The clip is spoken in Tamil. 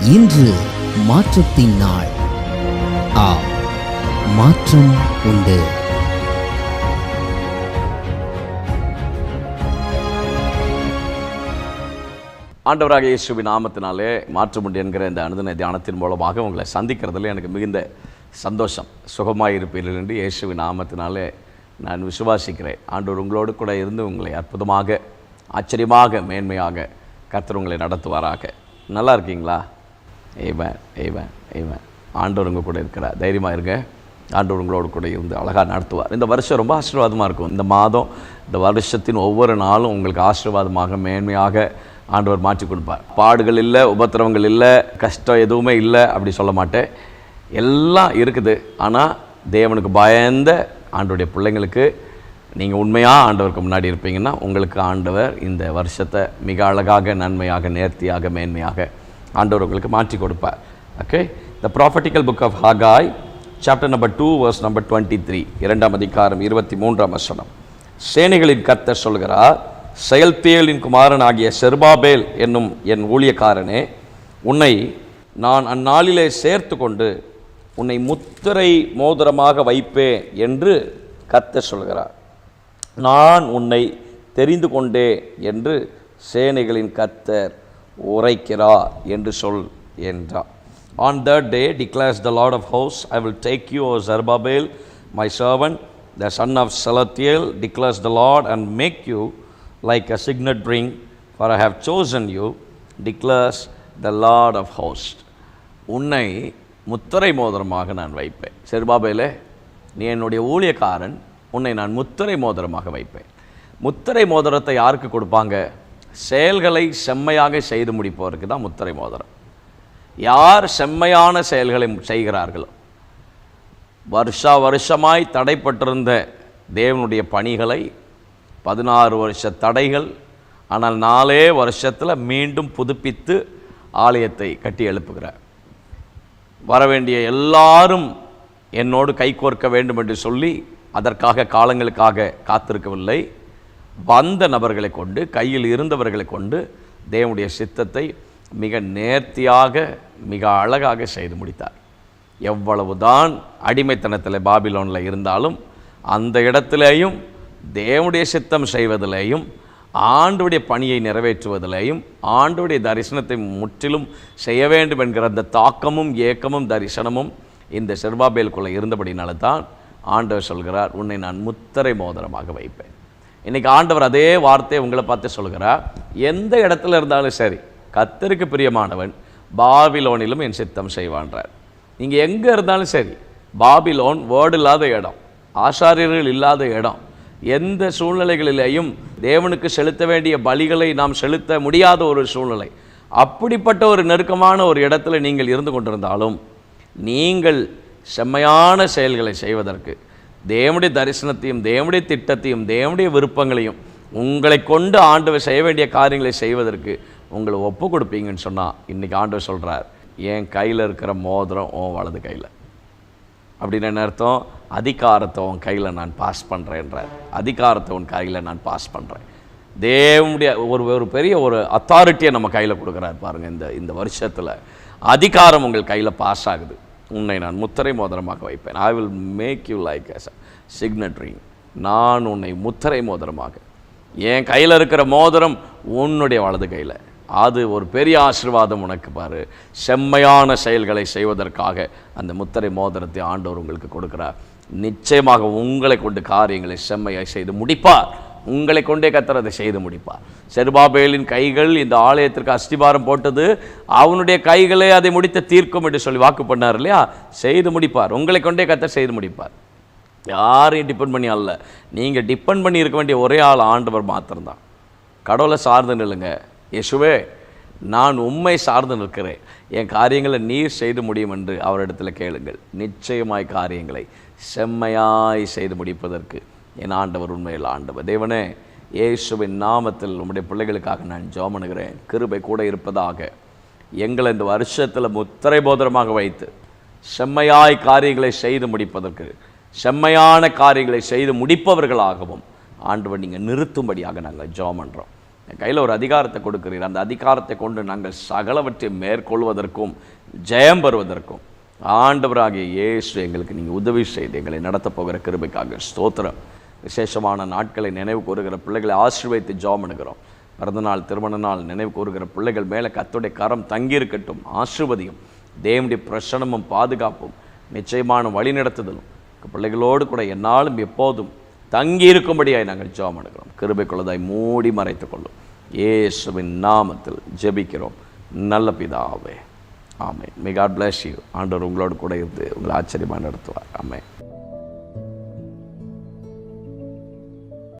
இன்று மாற்றத்தின் நாள். மாற்றம் உண்டு. ஆண்டவராக இயேசுவின் நாமத்தினாலே மாற்றம் உண்டு என்கிற இந்த அனுதின தியானத்தின் மூலமாக உங்களை சந்திக்கிறதுல எனக்கு மிகுந்த சந்தோஷம். சுகமாக இருப்பீர்கள் என்று இயேசுவின் நாமத்தினாலே நான் விசுவாசிக்கிறேன். ஆண்டவர் உங்களோடு கூட இருந்து உங்களை அற்புதமாக, ஆச்சரியமாக, மேன்மையாக கர்த்தர் உங்களை நடத்துவாராக. நல்லா இருக்கீங்களா? ஏவன் ஆண்டவர் உங்கள் கூட இருக்கிறார். தைரியமாக இருங்க. ஆண்டவர் உங்களோடு கூட இருந்து அழகாக நடத்துவார். இந்த வருஷம் ரொம்ப ஆசீர்வாதமாக இருக்கும். இந்த மாதம், இந்த வருஷத்தின் ஒவ்வொரு நாளும் உங்களுக்கு ஆசீர்வாதமாக, மேன்மையாக ஆண்டவர் மாற்றி கொடுப்பார். பாடுகள் இல்லை, உபத்திரவங்கள் இல்லை, கஷ்டம் எதுவுமே இல்லை அப்படி சொல்ல மாட்டேன். எல்லாம் இருக்குது. ஆனால் தேவனுக்கு பயந்த ஆண்டவருடைய பிள்ளைங்களுக்கு நீங்கள் உண்மையாக ஆண்டவருக்கு முன்னாடி இருப்பீங்கன்னா உங்களுக்கு ஆண்டவர் இந்த வருஷத்தை மிக அழகாக, நன்மையாக, நேர்த்தியாக, மேன்மையாக ஆண்டவர் உங்களுக்கு மாற்றி கொடுப்பார். Okay, the prophetical book of Haggai chapter number 2 verse number 23, 2ஆம் அதிகாரம் 23ஆம் வசனம். சேனைகளின் கர்த்தர் சொல்கிறார், செயல்தியேலின் குமாரன் ஆகிய செருபாபேல் என்னும் என் ஊழியக்காரனே, உன்னை நான் அந்நாளிலே சேர்த்து கொண்டு உன்னை முத்திரை மோதிரமாக வைப்பேன் என்று கர்த்தர் சொல்கிறார். நான் உன்னை தெரிந்து கொண்டே என்று சேனைகளின் கர்த்தர் உரைக்கிறார் என்று சொல் என்றார். On that day declares the Lord of hosts, I will take you, O Zerubbabel, my servant, the son of Shealtiel, declares the Lord, and make you like a signet ring, for I have chosen you, declares the Lord of hosts. உன்னை முத்திரை மோதிரமாக நான் வைப்பேன். செருபாபேலே, நீ என்னுடைய ஊழியக்காரன், உன்னை நான் முத்திரை மோதிரமாக வைப்பேன். முத்திரை மோதிரத்தை யாருக்கு கொடுப்பாங்க? செயல்களை செம்மையாக செய்து முடிப்பவருக்கு தான் முத்திரை மோதிரம். யார் செம்மையான செயல்களை செய்கிறார்களோ, வருஷமாய் தடைப்பட்டிருந்த தேவனுடைய பணிகளை 16 வருஷ தடைகள், ஆனால் 4 வருஷத்தில் மீண்டும் புதுப்பித்து ஆலயத்தை கட்டி எழுப்புகிறார். வரவேண்டிய எல்லாரும் என்னோடு கைகோர்க்க வேண்டும் என்று சொல்லி அதற்காக காலங்களுக்காக காத்திருக்கவில்லை. வந்த நபர்களை கொண்டு, கையில் இருந்தவர்களை கொண்டு தேவனுடைய சித்தத்தை மிக நேர்த்தியாக, மிக அழகாக செய்து முடித்தார். எவ்வளவுதான் அடிமைத்தனத்தில் பாபிலோனில் இருந்தாலும் அந்த இடத்திலேயும் தேவனுடைய சித்தம் செய்வதிலேயும், ஆண்டவருடைய பணியை நிறைவேற்றுவதிலேயும், ஆண்டவருடைய தரிசனத்தை முற்றிலும் செய்ய வேண்டும் என்கிற அந்த தாக்கமும், ஏக்கமும், தரிசனமும் இந்த செருபாபேலுக்குள்ளே இருந்தபடினால தான் ஆண்டவர் சொல்கிறார், உன்னை நான் முத்திரை மோதிரமாக வைப்பேன். இன்றைக்கி ஆண்டவர் அதே வார்த்தையை உங்களை பார்த்து சொல்கிறார். எந்த இடத்துல இருந்தாலும் சரி, கர்த்தருக்கு பிரியமானவன் பாபிலோனிலும் என் சித்தம் செய்வான்றார். நீங்கள் எங்கே இருந்தாலும் சரி, பாபிலோன் வேர்டு இல்லாத இடம், ஆசாரியர்கள் இல்லாத இடம், எந்த சூழ்நிலைகளிலேயும் தேவனுக்கு செலுத்த வேண்டிய பலிகளை நாம் செலுத்த முடியாத ஒரு சூழ்நிலை, அப்படிப்பட்ட ஒரு நெருக்கமான ஒரு இடத்துல நீங்கள் இருந்து கொண்டிருந்தாலும் நீங்கள் செம்மையான செயல்களை செய்வதற்கு, தேவனுடைய தரிசனத்தையும், தேவனுடைய திட்டத்தையும், தேவனுடைய விருப்பங்களையும் உங்களை கொண்டு ஆண்டவர் செய்ய வேண்டிய காரியங்களை செய்வதற்கு உங்களை ஒப்பு கொடுப்பீங்கன்னு சொன்னால், இன்றைக்கி ஆண்டவர் சொல்கிறார், என் கையில் இருக்கிற மோதிரம் உன் வலது கையில். அப்படின்னு என்ன அர்த்தம்? அதிகாரத்தை உன் கையில் நான் பாஸ் பண்ணுறேன்றார். அதிகாரத்தை உன் கையில் நான் பாஸ் பண்ணுறேன். தேவனுடைய ஒரு பெரிய ஒரு அத்தாரிட்டியை நம்ம கையில் கொடுக்குறாரு பாருங்கள். இந்த வருஷத்தில் அதிகாரம் உங்கள் கையில் பாஸ் ஆகுது. உன்னை நான் முத்திரை மோதிரமாக வைப்பேன். I will make you like a signet ring. நான் உன்னை முத்திரை மோதிரமாக, என் கையில் இருக்கிற மோதிரம் உன்னுடைய வலது கையில். அது ஒரு பெரிய ஆசீர்வாதம் உனக்கு பாரு. செம்மையான செயல்களை செய்வதற்காக அந்த முத்திரை மோதிரத்தை ஆண்டவர் உங்களுக்கு கொடுக்குறார். நிச்சயமாக உங்களை கொண்டு காரியங்களை செம்மையாக செய்து முடிப்பார். உங்களை கொண்டே கர்த்தர் அதை செய்து முடிப்பார். செருபாபேலின் கைகள் இந்த ஆலயத்திற்கு அஸ்திபாரம் போட்டது, அவனுடைய கைகளே அதை முடித்து தீர்க்கும் என்று சொல்லி வாக்கு பண்ணார் இல்லையா? செய்து முடிப்பார். உங்களை கொண்டே கர்த்தர் செய்து முடிப்பார். யாரையும் டிபெண்ட் பண்ணி அல்ல. நீங்கள் டிபெண்ட் பண்ணி இருக்க வேண்டிய ஒரே ஆள் ஆண்டவர் மாத்திரம்தான். கடவுளை சார்ந்து நில்லுங்க. இயேசுவே, நான் உம்மை சார்ந்து நிற்கிறேன், என் காரியங்களை நீர் செய்து முடியும் என்று அவரிடத்தில் கேளுங்கள். நிச்சயமாய் காரியங்களை செம்மையாய் செய்து முடிப்பதற்கு என் ஆண்டவர் உண்மையில் ஆண்டவர். தேவனே, இயேசுவின் நாமத்தில் உம்முடைய பிள்ளைகளுக்காக நான் ஜெபம் பண்ணுகிறேன். கிருபை கூட இருப்பதாக. எங்களை இந்த வருஷத்தில் முத்திரை மோதிரமாக வைத்து செம்மையாய் காரியங்களை செய்து முடிப்பதற்கு, செம்மையான காரியங்களை செய்து முடிப்பவர்களாகவும் ஆண்டவர் நீங்கள் நிறுத்தும்படியாக நாங்கள் ஜெபம் பண்ணுறோம். என் கையில் ஒரு அதிகாரத்தை கொடுக்கிறீர். அந்த அதிகாரத்தை கொண்டு நாங்கள் சகலவற்றை மேற்கொள்வதற்கும் ஜெயம் பெறுவதற்கும் ஆண்டவராகிய இயேசு எங்களுக்கு நீங்கள் உதவி செய்து எங்களை நடத்தப் போகிற கிருபைக்காக ஸ்தோத்திரம். விசேஷமான நாட்களை நினைவு கூறுகிற பிள்ளைகளை ஆசீர்வதித்து ஜெபம் பண்ணுகிறோம். பிறந்தநாள், திருமண நாள் நினைவு கூறுகிற பிள்ளைகள் மேலே கர்த்தருடைய கரம் தங்கியிருக்கட்டும். ஆசீர்வதியும். தேவனுடைய பிரசன்னமும் பாதுகாப்பும் நிச்சயமான வழிநடத்துதலும் பிள்ளைகளோடு கூட என்னாலும் எப்போதும் தங்கியிருக்கும்படியாய் நாங்கள் ஜெபம் பண்ணுகிறோம். கிருபைக்குள்ளதாய் மூடி மறைத்துக் கொள்ளும். இயேசுவின் நாமத்தில் ஜெபிக்கிறோம் நல்ல பிதாவே. ஆமென். May God bless you. ஆண்டவர் உங்களோடு கூட இருந்து உங்களை ஆச்சரியமாக நடத்துவார். ஆமென்.